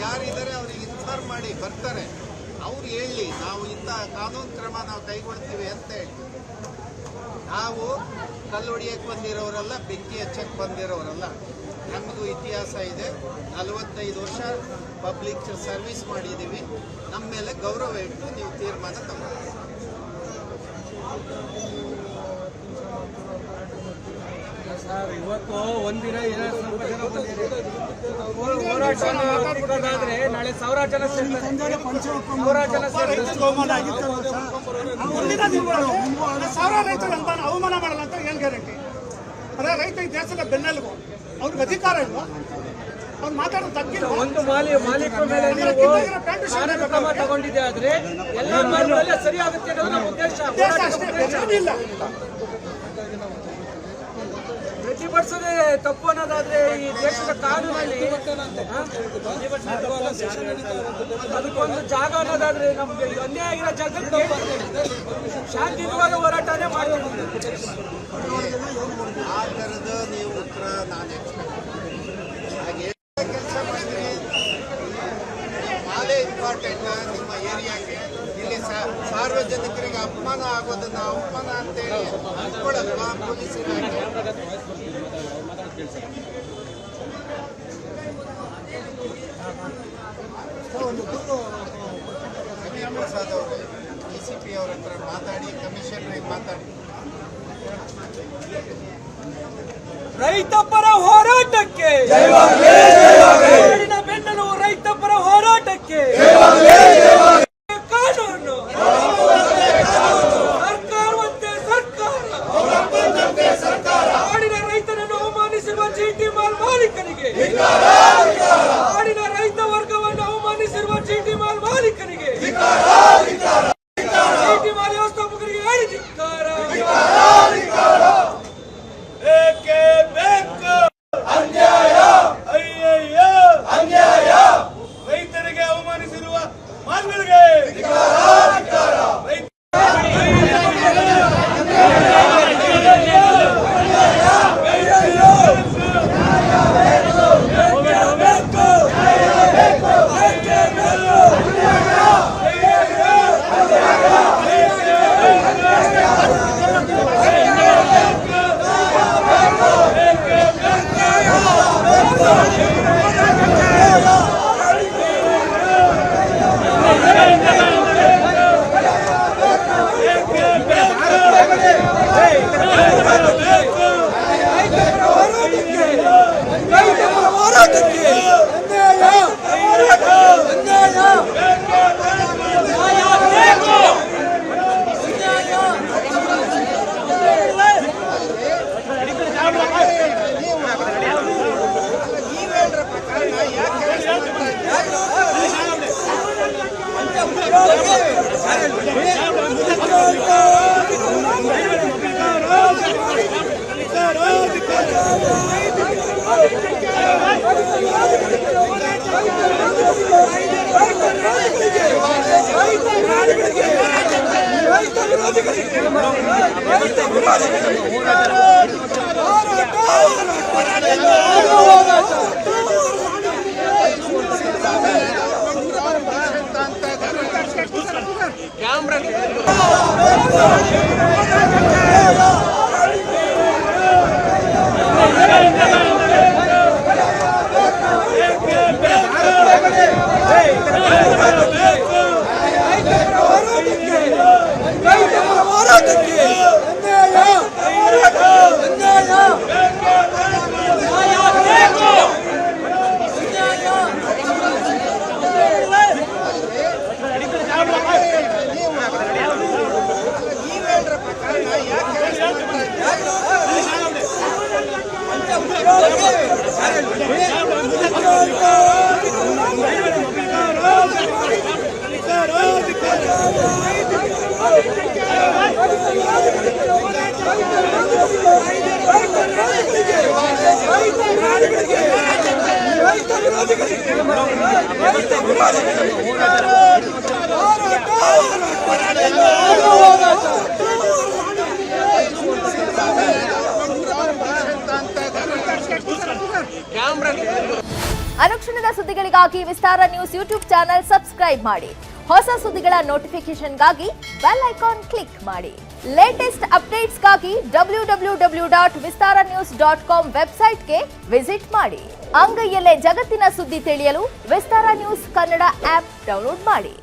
ಯಾರಿದ್ದಾರೆ ಅವ್ರಿಗೆ ಇನ್ಫಾರ್ಮ್ ಮಾಡಿ ಬರ್ತಾರೆ, ಅವ್ರು ಹೇಳಿ ನಾವು ಇಂಥ ಕಾನೂನು ಕ್ರಮ ನಾವು ಕೈಗೊಳ್ತೀವಿ ಅಂತ ಹೇಳಿ. ನಾವು ಕಲ್ಲು ಹೊಡಿಯಕ್ಕೆ ಬಂದಿರೋರಲ್ಲ, ಬೆಂಕಿ ಹಚ್ಚಕ್ಕೆ ಬಂದಿರೋರಲ್ಲ. ನಮಗೂ ಇತಿಹಾಸ ಇದೆ. 45 ವರ್ಷ ಪಬ್ಲಿಕ್ ಸರ್ವಿಸ್ ಮಾಡಿದ್ದೀವಿ. ನಮ್ಮ ಮೇಲೆ ಗೌರವ ಇಟ್ಟು ನೀವು ತೀರ್ಮಾನ ತಗೊಳ್ಳಿ. ಸರ್, ಇವತ್ತು ಒಂದಿನ ಸ್ವಲ್ಪ ಜನ ಬಂದಿದೆ. ಹೋರಾಟ ಮಾಡೋದಾದ್ರೆ ನಾಳೆ 1000 ಜನ ಸೇರ್ತಾರೆ. 1000 ಜನ ಸಾವಿರ ರೈತರು ಅಂತ ಅವಮಾನ ಮಾಡಲ್ಲ ಅಂತ ಏನ್ ಗ್ಯಾರಂಟಿ? ಅದೇ ರೈತ ಈ ದೇಶದ ಬೆನ್ನೆಲುಬು, ಅವ್ರಿಗೆ ಅಧಿಕಾರ ಇಲ್ವಾ? ಅವ್ರು ಮಾತಾಡೋದು ತಗ್ಗಿಲ್ಲ. ಒಂದು ಮಾಲೀಕರ ಮೇಲೆ ನೀವು ಕಾನೂನು ಕ್ರಮ ತಗೊಂಡಿದೆ ಆದ್ರೆ ಎಲ್ಲ ಮಾಲೀಕರೆಲ್ಲ ಸರಿ ಆಗುತ್ತೆ ಅನ್ನೋದು ನಮ್ಮ ಉದ್ದೇಶ. ಇಲ್ಲ ಪ್ರತಿಭಟಿಸೋದೇ ತಪ್ಪು ಅನ್ನೋದಾದ್ರೆ ಈ ದೇಶದ ಕಾನೂನಲ್ಲಿ ಅದಕ್ಕೊಂದು ಜಾಗ ಅನ್ನೋದಾದ್ರೆ ನಮ್ಗೆ ಅನ್ಯಾಯ ಆಗಿರೋ ಜಾಗಕ್ಕೆ ಶಾಂತಿಯುತವಾದ ಹೋರಾಟನೇ ಮಾಡ್ತೀವಿ. ಆ ಥರದ ನೀವು ಉತ್ತರ ನಾನು ಹಾಗೆ ಕೆಲಸ ಮಾಡಿದ್ರೆ ನಾಳೆ ಇಂಪಾರ್ಟೆಂಟ್ ನಿಮ್ಮ ಏರಿಯಾಗೆ. ಇಲ್ಲಿ ಸಾರ್ವಜನಿಕರಿಗೆ ಅಪಮಾನ ಆಗೋದನ್ನ ಅವಮಾನ ಅಂತೇಳಿ ಅಂದ್ಕೊಳ್ಳಲ್ವಾ ಪೊಲೀಸ್ ಇಲಾಖೆ? ಪ್ರಸಾದ್ ಅವರು DCP ಅವ್ರ ಹತ್ರ ಮಾತಾಡಿ, ಕಮಿಷನರ್ ಮಾತಾಡಿ. ರೈತ ಪರ ಹೋರಾಟಕ್ಕೆ ಬೆನ್ನೆಲುಬು, ರೈತ ಪರ ಹೋರಾಟಕ್ಕೆ ಕಾನೂನು ಸರ್ಕಾರ ನಾಡಿನ ರೈತನನ್ನು ಅವಮಾನಿಸಿರುವ GT ಮಾಲ್ ಮಾಲೀಕರಿಗೆ, ನಾಡಿನ ರೈತ ವರ್ಗವನ್ನು ಅವಮಾನಿಸಿರುವ GT ಮಾಲ್ ಮಾಲೀಕರಿಗೆ, GT ಮಾಲ್ ವ್ಯವಸ್ಥಾಪಕರಿಗೆ ಧಿಕ್ಕಾರ. ಏಕೆ ಬೇಕು ಅನ್ಯಾಯ? ಅಯ್ಯಯ್ಯೋ ಅನ್ಯಾಯ! ರೈತರಿಗೆ ಅವಮಾನಿಸಿರುವ ಮಾಲ್ಗಳಿಗೆ ಅನುಕ್ಷಣದ ಸುದ್ದಿಗಳಿಗೆ ಸುದ್ದಿಗಳಿಗಾಗಿ ವಿಸ್ತಾರ ನ್ಯೂಸ್ ಯೂಟ್ಯೂಬ್ ಚಾನೆಲ್ ಸಬ್ಸ್ಕ್ರೈಬ್ ಮಾಡಿ. ಹೊಸ ಸುದ್ದಿಗಳ ನೋಟಿಫಿಕೇಶನ್ಗಾಗಿ ಬೆಲ್ ಐಕಾನ್ ಕ್ಲಿಕ್ ಮಾಡಿ. ಲೇಟೆಸ್ಟ್ ಅಪ್ಡೇಟ್ಸ್ಗಾಗಿ www.vistaranews.com ವೆಬ್ಸೈಟ್ಗೆ ವಿಸಿಟ್ ಮಾಡಿ. ಅಂಗೈಯಲ್ಲೇ ಜಗತ್ತಿನ ಸುದ್ದಿ ತಿಳಿಯಲು ವಿಸ್ತಾರ ನ್ಯೂಸ್ ಕನ್ನಡ ಆಪ್ ಡೌನ್ಲೋಡ್ ಮಾಡಿ.